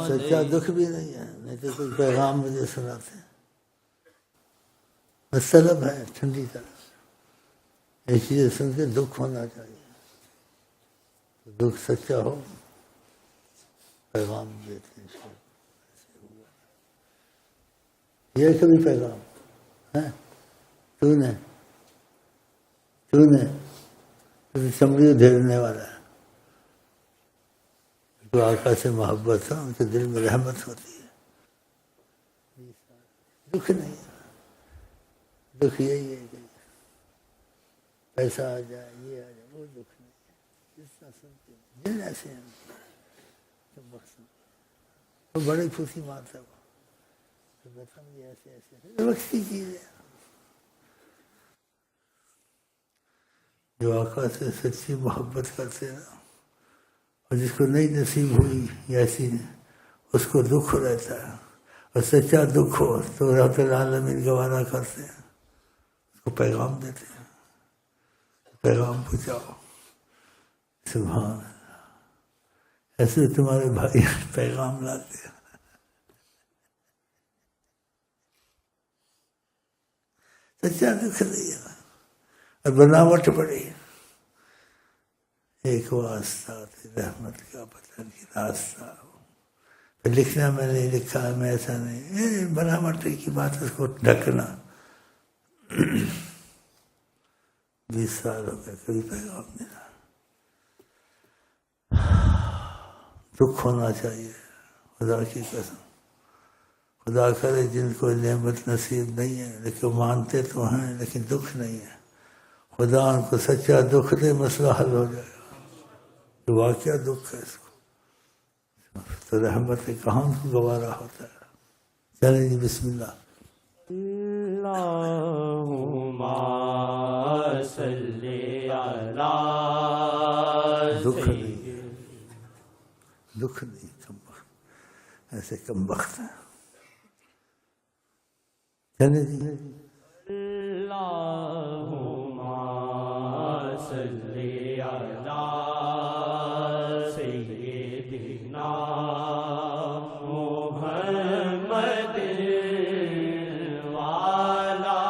سچا دکھ بھی نہیں ہے، نہیں تو کوئی پیغام مجھے سناتے ہیں. مطلب ہے ٹھنڈی طرح یہ چیزیں سن کے دکھ ہونا چاہیے. دکھ سچا ہو پیغام دیتے ہیں. یہ کبھی پیغام ہے تو نے چمڑی دھیرنے والا ہے. جو آقا سے محبت ہے ان کے دل میں رحمت ہوتی ہے. دکھ نہیں ہے. دکھ یہی ہے کہ پیسہ آ جائے یہ آ جائے، وہ دکھ نہیں ہے. جس طرح سنتے ہیں جن ایسے ہیں وہ بڑی خوشی مارتا ہے. ایسے وقتی چیز ہے. جو آقا سے سچی محبت کرتے ہیں اور جس کو نہیں نصیب ہوئی ایسی اس کو دکھ رہتا ہے. اور سچا دکھ ہو تو رب العالمین گوارا کرتے ہیں، اس کو پیغام دیتے ہیں. پیغام پہنچاؤ. سبحان اللہ. ایسے تمہارے بھائی پیغام لاتے ہیں. سچا دکھ نہیں ہے اور بناوٹ پڑی. ایک واسطہ رحمت کا پتہ نہیں راستہ. پھر لکھنا میں نہیں لکھا ہے میں ایسا نہیں، بناوٹ کی بات اس کو ڈھکنا. 20 سال ہو گئے کبھی پیغام نہیں. دکھ ہونا چاہیے. خدا کی قسم خدا کرے جن کو نعمت نصیب نہیں ہے لیکن مانتے تو ہیں لیکن دکھ نہیں ہے، خدا ان کو سچا دکھ دے، مسئلہ حل ہو جائے گا. تو واقعہ دکھ ہے اس کو تو رحمت کہاں کو گوارا ہوتا ہے. چلیں جی بسم اللہ. اللہم صلی علی دکھ نہیں کم بخت ایسے کم بخت ہیں. چلیں جی. اللہم صلی علی سیدنا محمد وعلی آلہ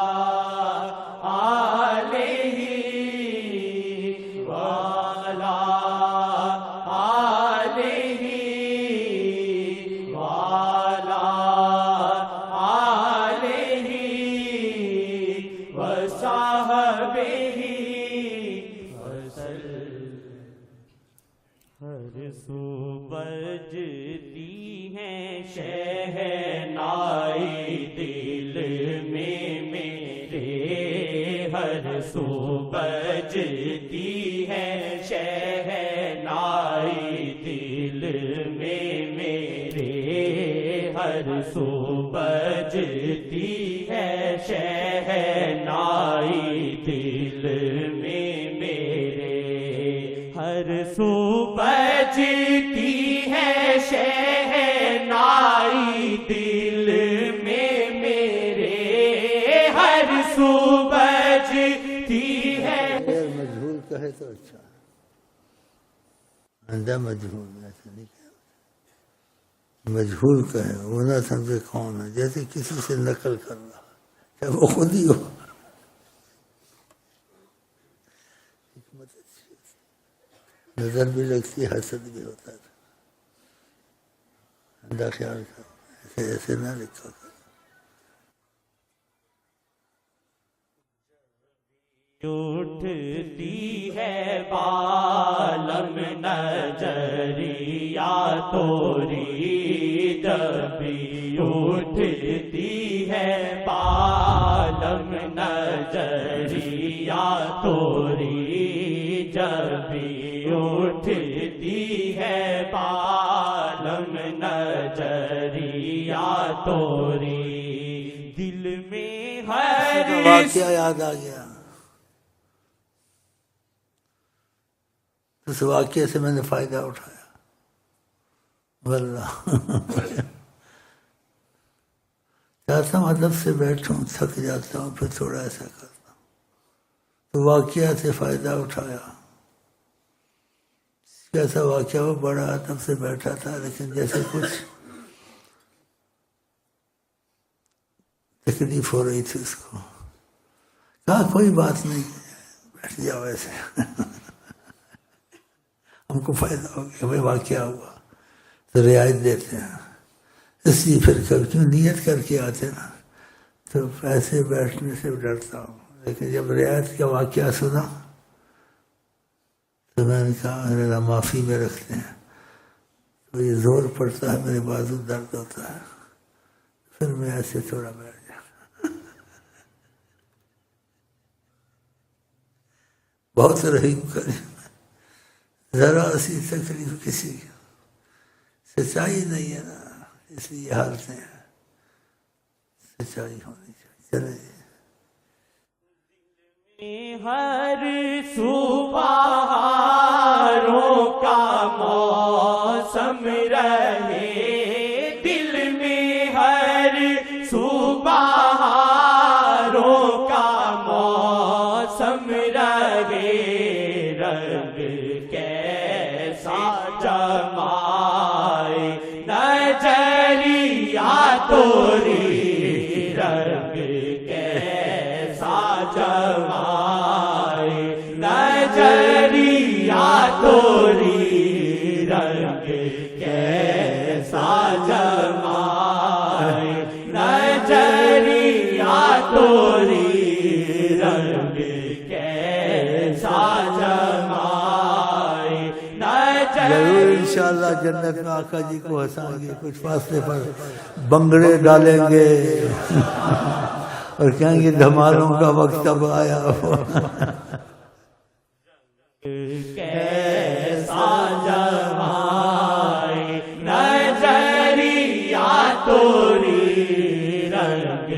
وعلی آلہ وعلی ہر سو بجتی ہیں شہنائی دل میں میرے. ہر سو بجتی ہے شہنائی دل میں میرے. ہر سو بجتی ہے شہنائی دل میں میرے. ہر سو بجتی ہے شہنائی دل میں میرے. ہر سو بجتی ہے. مجہول کہے تو اچھا ہے. اندھا مجہول ایسا نہیں کہا. مجہول کہے وہ نہ سمجھے کون ہے، جیسے کسی سے نقل کر رہا چاہے وہ خود ہی ہو. نظر بھی لگتی ہے، حسد بھی ہوتا ہے. اندھا خیال کر ایسے نہ لکھا کر. اٹھتی ہے بالم نظریہ توری جب اٹھتی ہے بالم نظریہ توری جب اٹھتی ہے بالم نظریہ توری. دل میں ہر واقعہ یاد آ گیا. اس واقعے سے میں نے فائدہ اٹھایا. واللہ چاہتا ہوں ادب سے بیٹھوں، تھک جاتا ہوں پھر تھوڑا ایسا کرتا ہوں. تو واقعہ سے فائدہ اٹھایا. کیسا واقعہ وہ بڑا ادب سے بیٹھا تھا، لیکن جیسے کچھ تکلیف ہو رہی تھی اس کو. کہا کوئی بات نہیں، بیٹھ جاؤ ایسے. ہم کو فائدہ ہو گیا، ہمیں واقعہ ہوا تو رعایت دیتے ہیں. اس لیے پھر کیوں نیت کر کے آتے نا، تو ایسے بیٹھنے سے ڈرتا ہوں. لیکن جب رعایت کا واقعہ سنا تو میں نے کہا اللہ معافی میں رکھتے ہیں. تو یہ زور پڑتا ہے، میرے بازو درد ہوتا ہے، پھر میں ایسے تھوڑا بیٹھ جاتا. بہت رحیم کریم، ذرا سی تکلیف کسی کی سچائی نہیں ہے نا، اس لیے حالتیں ہیں. سچائی ہونی چاہیے. چلے ہر سو بہاروں کا موسم رہے، دل میں ہر سو بہاروں کا موسم رہے. رنگ کیسا جمائے نظریہ توری، رنگ کیسا جمائے نظریہ توری، رنگ کیسا جمائے نظریہ توری، رنگ کیسا جمائے ضرور انشاءاللہ جنت میں آقا جی کو ہنسائیں گے. کچھ فاصلے پر بنگڑے ڈالیں گے اور کہیں گے دھمالوں کا وقت اب آیا. کیسا جمائے نظریہ توری، رنگ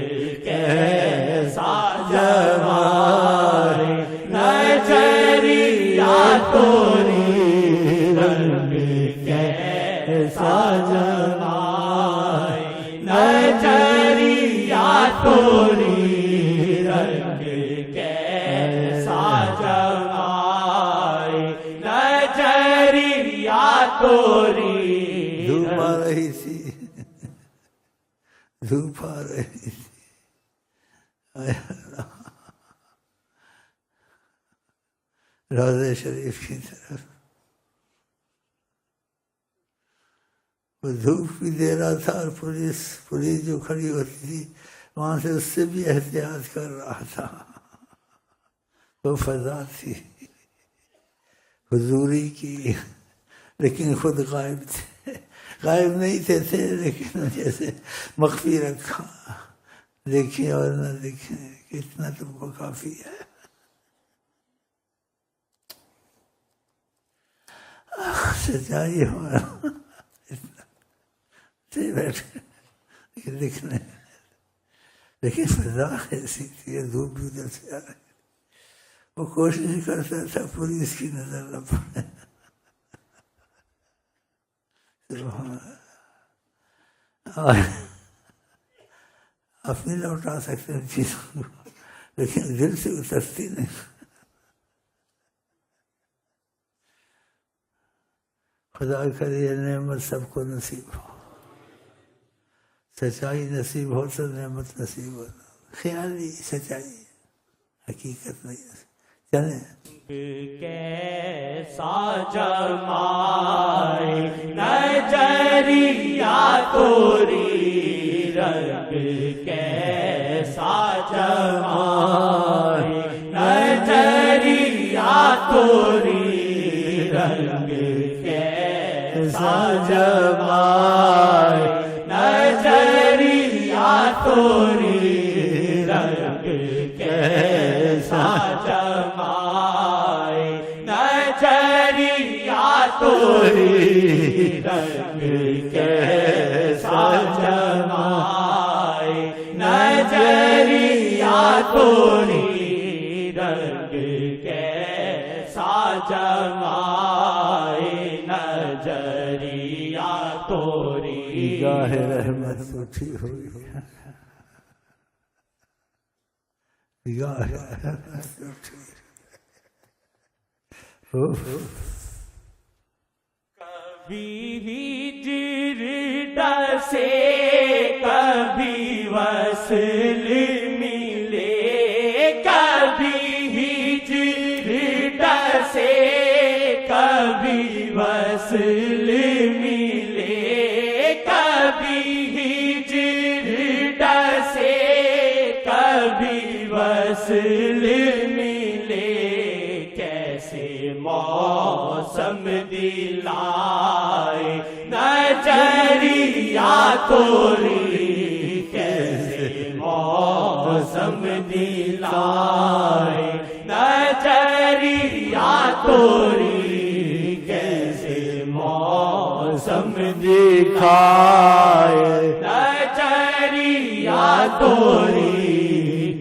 کیسا جمائے نظریہ توری، رنگ کیسا جمائے نظریہ توری، رنگ کیسا جمائے نظریہ توری. دھوپ آ رہی تھی، دھوپ آ رہی تھی. روضہ شریف کی طرف وہ دھوپ بھی دے رہا تھا، اور پولیس جو کھڑی ہوتی تھی وہاں سے اس سے بھی احتیاط کر رہا تھا. تو فضا تھی حضوری کی، لیکن خود غائب تھے. غائب نہیں تھے لیکن جیسے مخفی رکھا. دیکھیں اور نہ دیکھیں اتنا تم کو کافی ہے. سچائی ہمارا بیٹھے لکھنے، لیکن فضا ایسی تھی، دھوپ بھی ادھر سے آ رہی. وہ کوشش کرتا تھا پولیس کی نظر نہ پڑے. آپ نہیں لوٹا سکتے ان چیزوں کو، لیکن دل سے اترتی نہیں. خدا کرے یہ نعمت سب کو نصیب ہو، سچائی نصیب ہو تو نعمت نصیب ہو. خیالی سچائی، حقیقت نہیں. چلیں کیسا جمائے نظریہ توری، رنگ کیسا جمائے نظریہ توری، رنگ کیسا جمائے نظریہ توری، رنگ کیسا جمائے نظریہ توری، رنگ کیسا جمائے نظریہ توری، رنگ کیسا جمائے نظریہ توری. نگاہ رحمت اٹھی ہوئی، نگاہ رحمت اٹھی. ہجر ڈسے کبھی وصل ملے، کبھی ہجر ڈسے کبھی وصل ملے، کبھی ہجر ڈسے کبھی وصل ملے، کیسے موسم دلائے نظریہ توری، کیسے موسم دلائے نظریہ توری، کیسے موسم دکھائے نظریہ توری،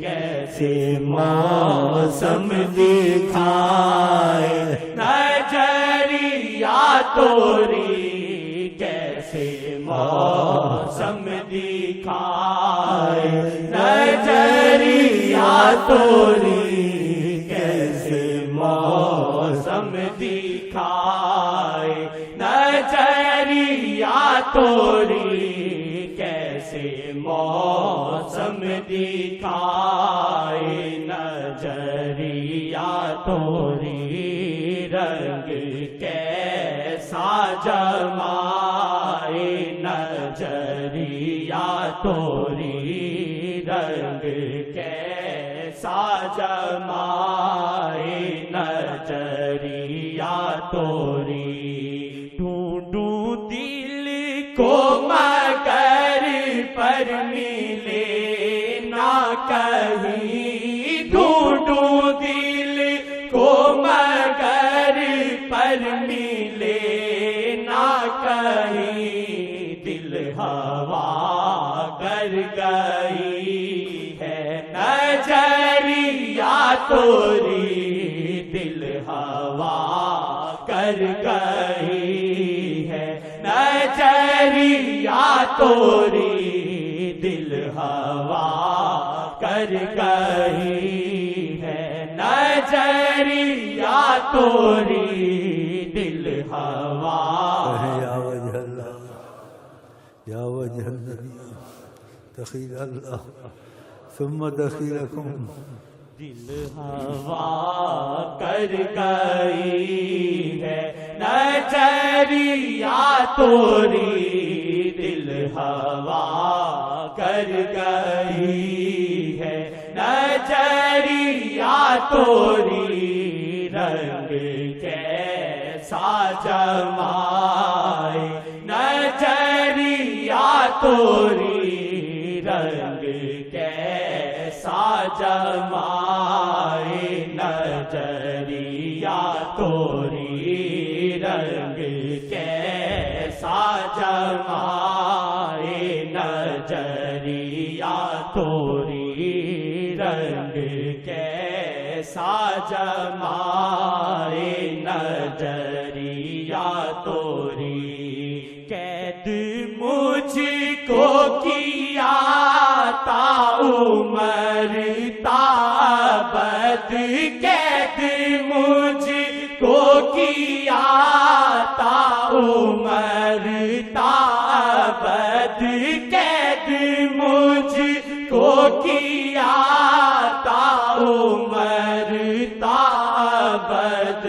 کیسے موسم دکھائے نظریہ توری، کیسے موسم دکھائے نظریہ توری، کیسے موسم دکھائے نظریہ توری، کیسے موسم دکھائے نظریہ توری، رنگ کیسا جمائے نظریہ توری، رنگ کیسا جمائے نظریہ توری، ڈھونڈوں دل کو مگر پر ملے نہ کہیں، ڈھونڈوں دل کو مگر پر ملے نہ کہیں، دل ہوا کر گئی ہے نظریہ توری، دل ہوا کر گئی ہے نظریہ توری، دل ہوا کر گئی ہے نظریہ توری، دل ہوا یا وجہ اللہ یا وجہ اللہ دخیل اللہ ثم دخیلکم، دل ہوا کر گئی ہے نظریہ توری، دل ہوا کر گئی ہے نظریہ توری، رنگ کیسا جمائے نظریہ توری، رنگ کیسا جمائے نظریہ توری، رنگ کیسا جمائے نظریہ توری، رنگ کیسا جمائے نظریہ توری، قید مجھ کو کیا تا عمر تا ابد، قید مجھ کو کیا تا عمر تا ابد، قید مجھ کو کیا تا عمر تا ابد،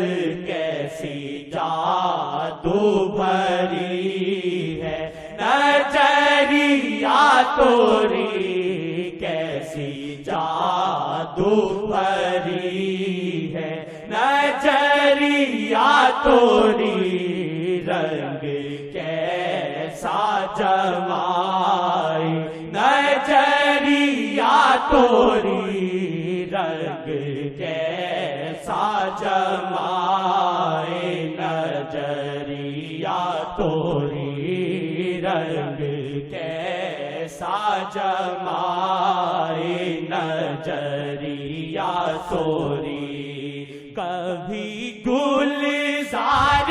کیسی جادو بھری ہے نظریہ توری، کیسی جادو بھری ہے نظریہ توری، رنگ کیسا جمائے نظریہ توری، رنگ کیسا جمائے نظریہ توری، رنگ کیسا جمائے نظریہ توری، کبھی گلزار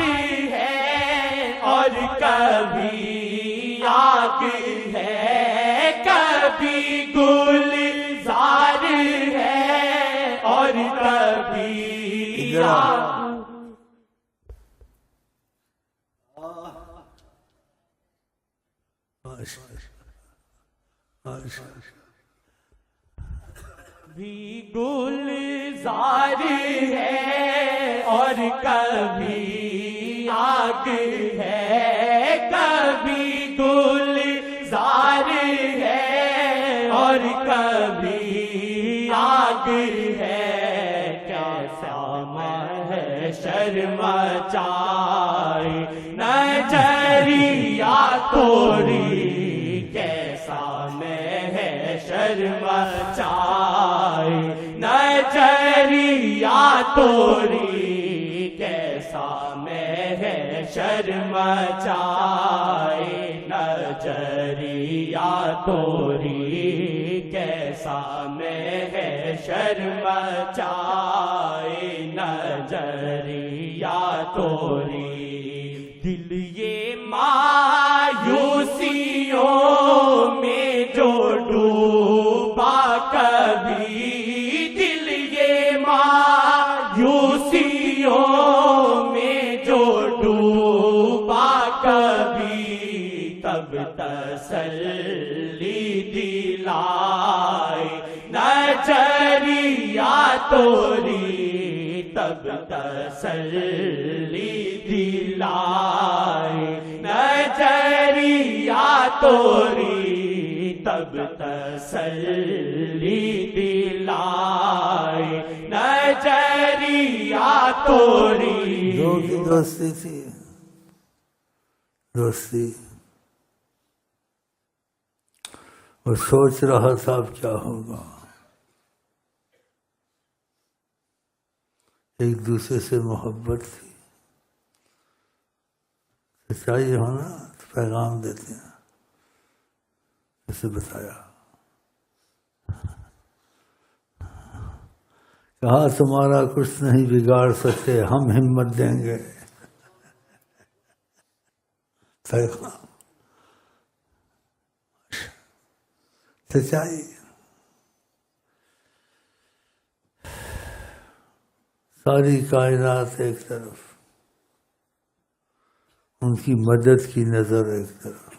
ہے اور کبھی آگ ہے، کبھی گلزار ہے اور کبھی آگ بھی گلزار ہے اور کبھی آگ ہے، کبھی گلزار ہے اور کبھی آگ ہے، کیسا محشر مچائے نظریہ توری، کیسا محشر مچائے نظریہ توری، کیسا محشر مچائے نظریہ توری، کیسا محشر مچائے نظریہ توری۔ دل یہ مایوسیوں میں جو ڈوبا کبھی، دل یہ مایوسیوں میں جو ڈوبا کبھی، تب تسلی دلائے نظریہ توری، تب تسلی دلائے نظریہ توری، تب تسلی دلائے نظریہ توری۔ دو کی دوستی تھی، دوستی، اور سوچ رہا تھا اب کیا ہوگا، ایک دوسرے سے محبت تھی، سچائی ہونا تو پیغام دیتے ہیں، جیسے بتایا، کہا تمہارا کچھ نہیں بگاڑ سکتے، ہم ہمت دیں گے، پیغام، سچائی، ساری کائنات ایک طرف، ان کی مدد کی نظر ایک طرف،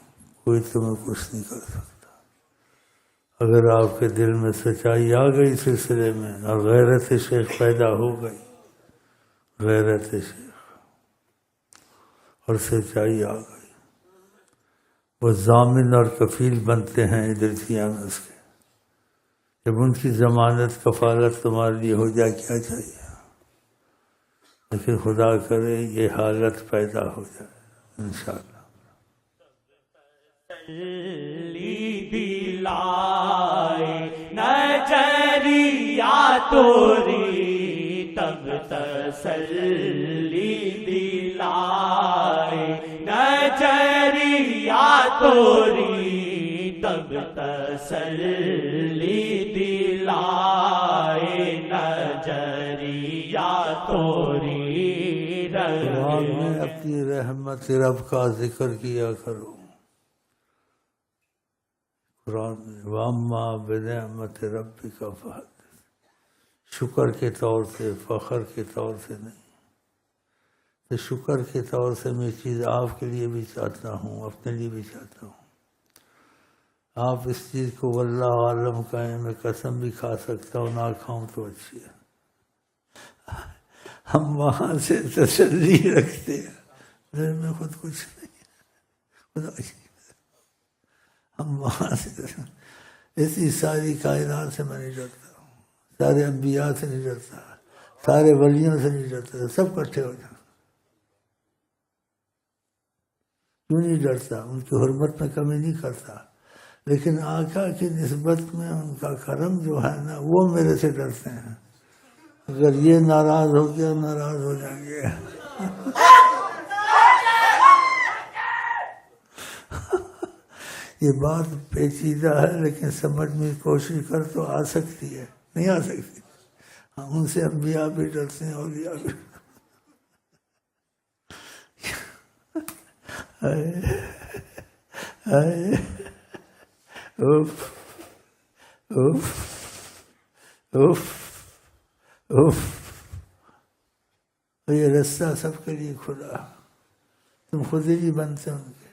کوئی تمہیں کچھ نہیں کر سکتا۔ اگر آپ کے دل میں سچائی آ گئی سلسلے میں، اور غیرت شیخ پیدا ہو گئی، غیرت شیخ اور سچائی آ گئی، وہ ضامن اور کفیل بنتے ہیں ادریسیانس کے۔ جب ان کی ضمانت کفالت تمہارے لیے ہو جائے کیا چاہیے، لیکن خدا کرے یہ حالت پیدا ہو جائے انشاءاللہ۔ تسلی دلائے نظریہ توری، تب تسلی دلائے نظریہ توری، تب تسلی دلائے نظریہ توری۔ قرآن میں اپنی رحمت رب کا ذکر کیا کرو، قرآن میں وَأَمَّا بِنِعْمَةِ رَبِّكَ فَحَدِّثْ، شکر کے طور سے، فخر کے طور سے نہیں، تو شکر کے طور سے میں چیز آپ کے لیے بھی چاہتا ہوں، اپنے لیے بھی چاہتا ہوں۔ آپ اس چیز کو واللہ عالم کہیں، میں قسم بھی کھا سکتا ہوں، نہ کھاؤں تو اچھی ہے۔ ہم وہاں سے تسلی رکھتے ہیں، دل میں خود کچھ نہیں ہے، خدا ہم وہاں سے ایسی ساری کائنات سے میں نہیں ڈرتا، سارے انبیاء سے نہیں ڈرتا، سارے ولیوں سے نہیں ڈرتا، سب اکٹھے ہو جائیں۔ کیوں نہیں ڈرتا؟ ان کی حرمت میں کمی نہیں کرتا، لیکن آقا کی نسبت میں ان کا کرم جو ہے نا، وہ میرے سے ڈرتے ہیں۔ اگر یہ ناراض ہو گیا، ناراض ہو جائیں گے۔ یہ بات پیچیدہ ہے، لیکن سمجھ میں کوشش کر تو آ سکتی ہے، نہیں آ سکتی؟ ہم ان سے انبیاء بھی ڈرتے ہیں، اولیاء بھی۔ یہ رستہ سب کے لیے کھلا، تم خود ہی بنتے ان کے،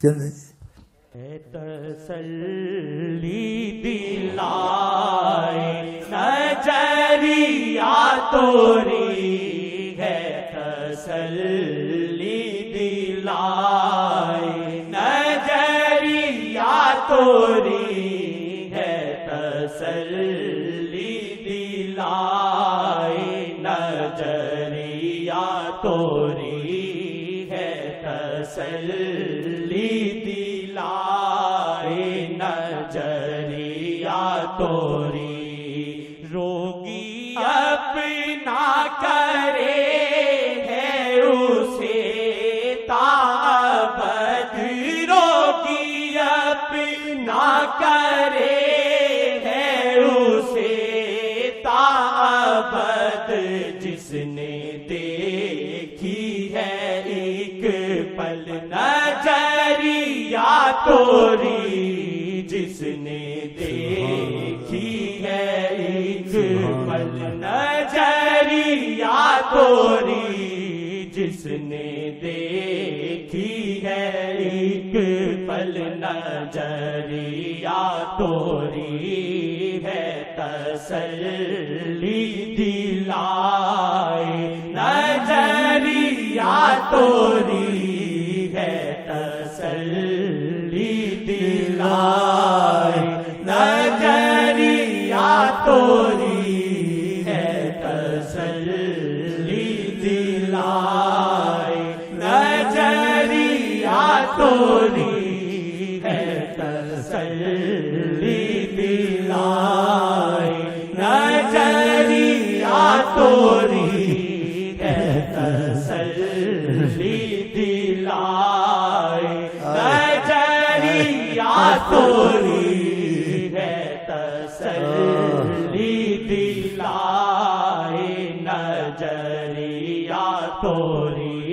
چلیں۔ ہے تسلی دلائے نظریہ توری ہے تسلی دلائے نظریہ توری ہے تسلی دلائے نظریہ توری ہے تسلی دلائے نظریہ توری روگی اپنا کرے ہے اسے تابد روگی اپنا کرے ہے اسے تابد جس نے دیکھی ہے ایک پل نظریہ توری جس نے دیکھی ہے ایک پل نظریہ توری جس نے دیکھی ہے ایک پل نظریہ توری ہے تسلی دلائے نظریہ توری ہے تسلی دلائے نظریہ توری ہے تسلی دلائے نظریہ توری ہے تسلی دلائے نظریہ توری ہے تسلی دلائے نظریہ توری ہے تسلی دلائے نظریہ توری